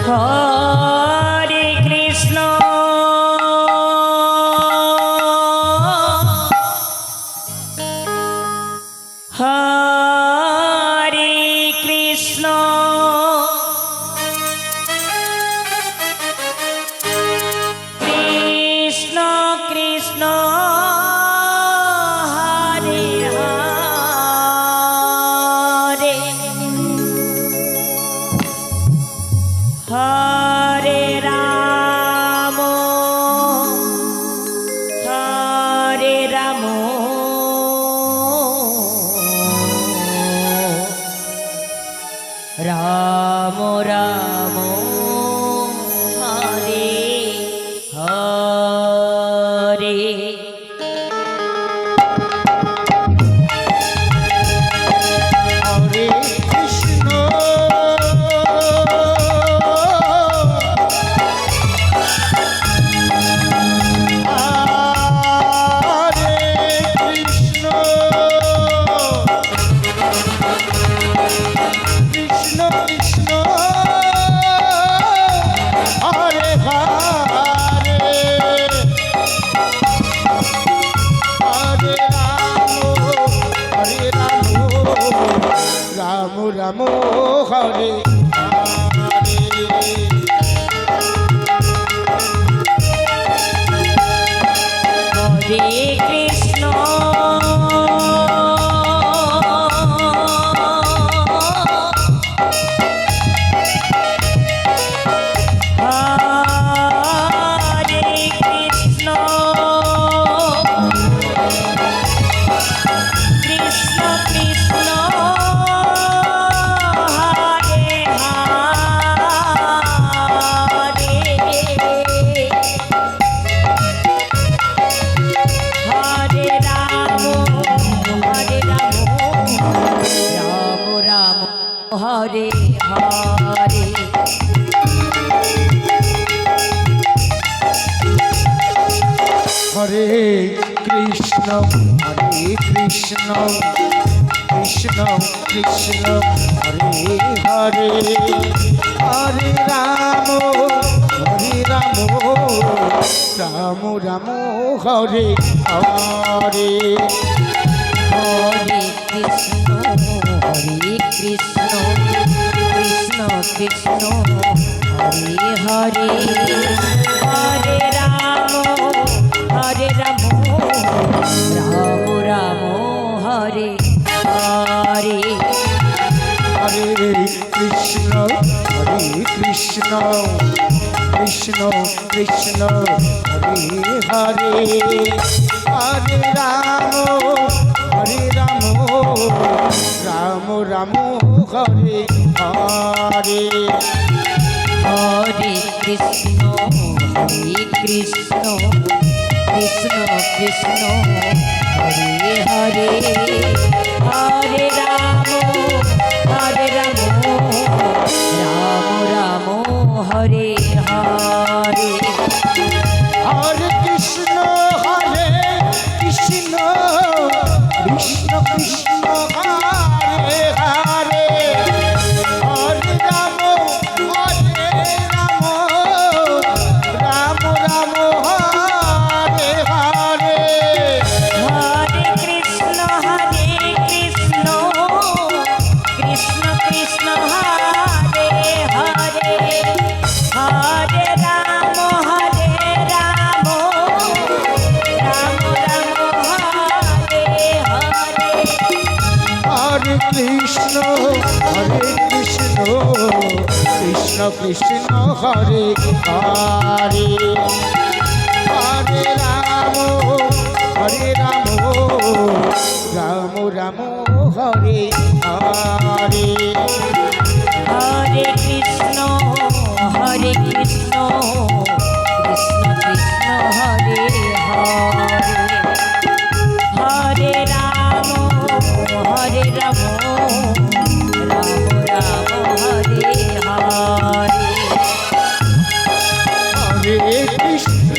Hare Krishna Hare Krishna Krishna Krishna Hare Hare Hare Ram Ram Ram Hare Hare Hare Krishna Krishna Krishna Hare Hare Hare Ram Ram Hare Hare Krishna Hare Krishna Krishna Krishna Hare Hare Hare Ram Ram Hare Hare Hare Krishna Krishna Krishna Hare Hare Hare Ram Ram Ram Hare Hare Hare Krishna Krishna Krishna Hare Hare Hare Ram Ram Ram Hare Hare Hare Krishna Krishna Krishna Hare Hare Hare Ram Ram Ram Hare Hare Hare Krishna Krishna Krishna Hare Hare Hare Ram Ram Ram Hare Hare Hare Krishna Krishna Krishna Hare Hare Hare Ram Ram Hare Hare Hare Krishna Krishna Krishna Hare Hare Hare Ram Ram Hare Hare Hare Krishna Krishna Krishna Hare Hare Hare Ram Ram Hare Hare Hare Krishna Krishna Krishna Hare Hare Hare Ram Ram Hare Hare Hare Krishna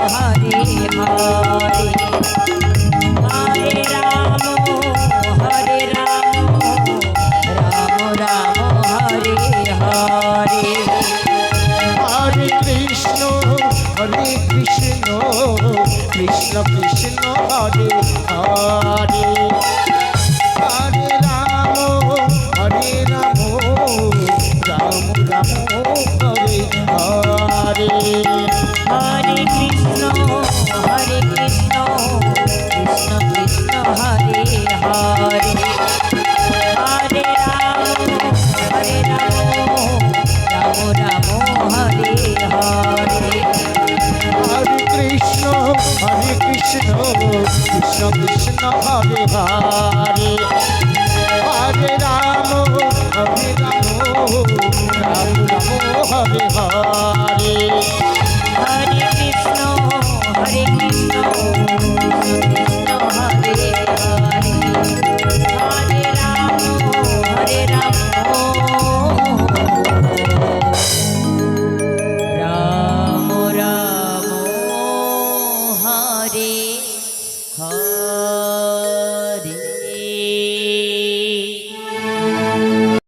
Hare Hare Hare Ram Ram Ram Hare Hare Hare Krishna Krishna Krishna Hare Hare Hare Ram Ram Ram Hare Hare